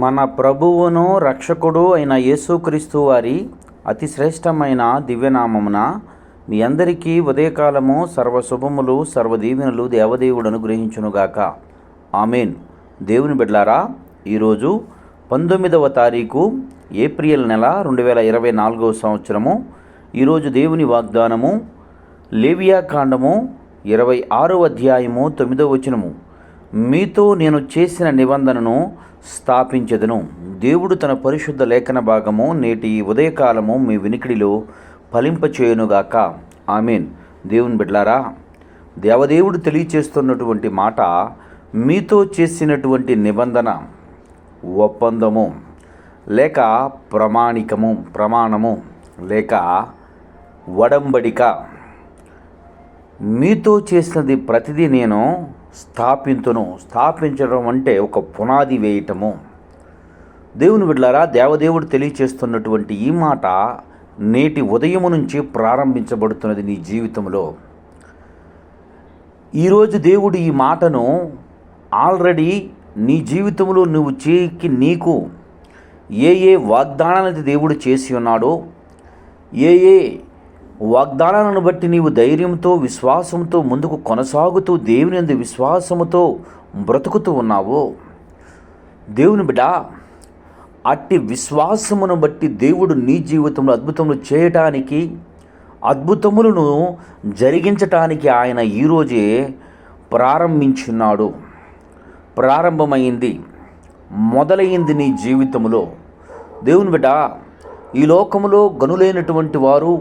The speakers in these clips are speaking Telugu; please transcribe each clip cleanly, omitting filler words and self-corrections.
మన ప్రభువును రక్షకుడు అయిన యేసుక్రీస్తు వారి అతి శ్రేష్టమైన దివ్యనామమున మీ అందరికీ ఉదయకాలము సర్వశుభములు సర్వదీవెనలు దేవదేవుడు అనుగ్రహించునుగాక. ఆమెన్. దేవుని బిడ్డలారా, ఈరోజు 19వ తారీఖు ఏప్రిల్ నెల 2024 సంవత్సరము. ఈరోజు దేవుని వాగ్దానము లేవియా కాండము 26వ అధ్యాయము 9వ వచనము. మీతో నేను చేసిన నిబంధనను స్థాపించెదను. దేవుడు తన పరిశుద్ధ లేఖన భాగము నేటి ఉదయకాలము మీ వినికిడిలో ఫలింపచేయునుగాక. ఆమెన్. దేవుని బిడ్డలారా, దేవదేవుడు తెలియచేస్తున్నటువంటి మాట, మీతో చేసినటువంటి నిబంధన, ఒప్పందము లేక ప్రమాణము లేక వడంబడిక, మీతో చేసినది ప్రతిదీ నేను స్థాపించడం అంటే ఒక పునాది వేయటము. దేవుని బిడ్డలారా, దేవదేవుడు తెలియచేస్తున్నటువంటి ఈ మాట నేటి ఉదయము నుంచి ప్రారంభించబడుతున్నది నీ జీవితంలో. ఈరోజు దేవుడు ఈ మాటను ఆల్రెడీ నీ జీవితంలో నీకు ఏ వాగ్దానాన్ని దేవుడు చేసి ఉన్నాడో, ఏ వాగ్దానాలను బట్టి నీవు ధైర్యంతో విశ్వాసంతో ముందుకు కొనసాగుతూ దేవుని యందు విశ్వాసముతో బ్రతుకుతూ ఉన్నావో, దేవుని బిడ్డ, అట్టి విశ్వాసమును బట్టి దేవుడు నీ జీవితంలో అద్భుతములు చేయటానికి, అద్భుతములను జరిగించటానికి ఆయన ఈరోజే ప్రారంభించున్నాడు. ప్రారంభమైంది, మొదలైంది నీ జీవితంలో. దేవుని బిడ్డ, ఈ లోకములో గనులైనటువంటి వారు,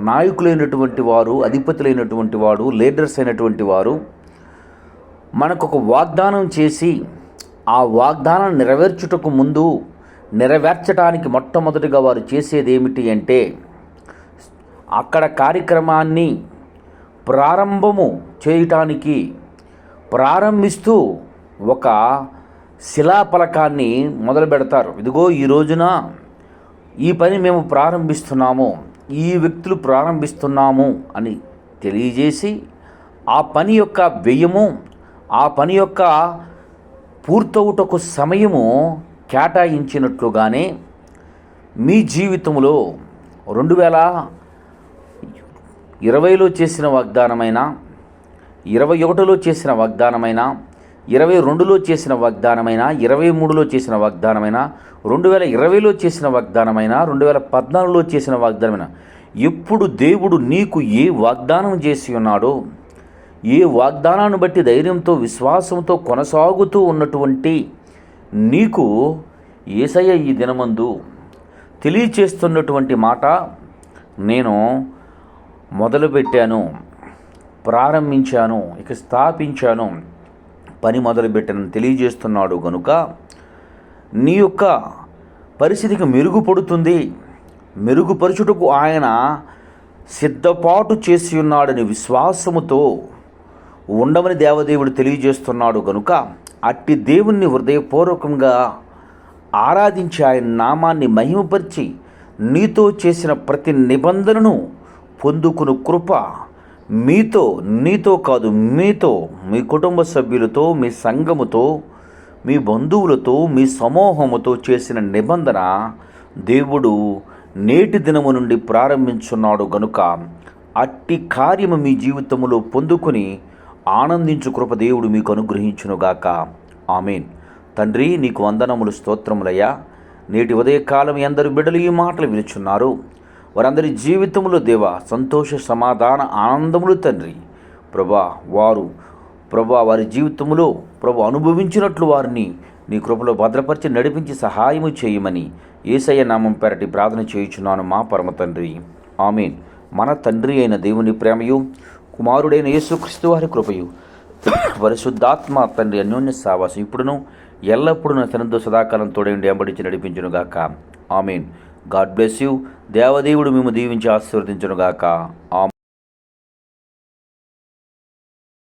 నాయకులైనటువంటి వారు, అధిపతులైనటువంటి వారు, లీడర్స్ అయినటువంటి వారు మనకొక వాగ్దానం చేసి ఆ వాగ్దానాన్ని నెరవేర్చడానికి మొట్టమొదటిగా వారు చేసేది ఏమిటి అంటే, అక్కడ కార్యక్రమాన్ని ప్రారంభము చేయటానికి ప్రారంభిస్తూ ఒక శిలాఫలకాన్ని మొదలు పెడతారు. ఇదిగో ఈ రోజున ఈ పని మేము ప్రారంభిస్తున్నాము, ఈ వ్యక్తులు ప్రారంభిస్తున్నాము అని తెలియజేసి ఆ పని యొక్క వ్యయము, ఆ పని యొక్క పూర్తవుటకు సమయము కేటాయించినట్లుగానే మీ జీవితంలో 2020లో చేసిన వాగ్దానమైన, 21లో చేసిన వాగ్దానమైన, 22లో చేసిన వాగ్దానమైన, 23లో చేసిన వాగ్దానమైన, 2020లో చేసిన వాగ్దానమైన, 2014లో చేసిన వాగ్దానమైన, ఎప్పుడు దేవుడు నీకు ఏ వాగ్దానం చేసి ఉన్నాడో, ఏ వాగ్దానాన్ని బట్టి ధైర్యంతో విశ్వాసంతో కొనసాగుతూ ఉన్నటువంటి నీకు యేసయ్య ఈ దినమందు తెలియచేస్తున్నటువంటి మాట, నేను మొదలుపెట్టాను, ప్రారంభించాను, ఇక స్థాపించాను, పని మొదలుపెట్టానని తెలియజేస్తున్నాడు. గనుక నీ యొక్క పరిస్థితికి మెరుగుపరుచుటకు ఆయన సిద్ధపాటు చేసి ఉన్నాడని విశ్వాసముతో ఉండమని దేవదేవుడు తెలియజేస్తున్నాడు. గనుక అట్టి దేవుణ్ణి హృదయపూర్వకంగా ఆరాధించి ఆయన నామాన్ని మహిమపరిచి నీతో చేసిన ప్రతి నిబంధనను పొందుకుని కృప నీతో కాదు, మీతో, మీ కుటుంబ సభ్యులతో, మీ సంఘముతో, మీ బంధువులతో, మీ సమూహముతో చేసిన నిబంధన దేవుడు నేటి దినము నుండి ప్రారంభించున్నాడు. గనుక అట్టి కార్యము మీ జీవితంలో పొందుకొని ఆనందించు కృప దేవుడు మీకు అనుగ్రహించునుగాక. ఆమెన్. తండ్రి, నీకు వందనములు, స్తోత్రములయ్యా. నేటి ఉదయకాలం అందరు బిడ్డలు ఈ మాటలు వినుచున్నారు. వారందరి జీవితంలో దేవా సంతోష, సమాధాన, ఆనందములు తండ్రి. వారి జీవితంలో అనుభవించినట్లు వారిని నీ కృపలో భద్రపరిచి నడిపించి సహాయము చేయమని యేసయ్య నామం పేరటి ప్రార్థన చేయుచున్నాను మా పరమ తండ్రి. ఆమెన్. మన తండ్రి అయిన దేవుని ప్రేమయు, కుమారుడైన యేసుక్రీస్తు వారి కృపయు, పరిశుద్ధాత్మ తండ్రి అన్యోన్య సావాసం ఇప్పుడును ఎల్లప్పుడూ నా తనతో సదాకాలం తోడైండి వెంబడించి నడిపించునుగాక. ఆమెన్. God bless you. దేవదేవుడు మేము దీవించి ఆశీర్వదించునుగాక. ఆమెన్.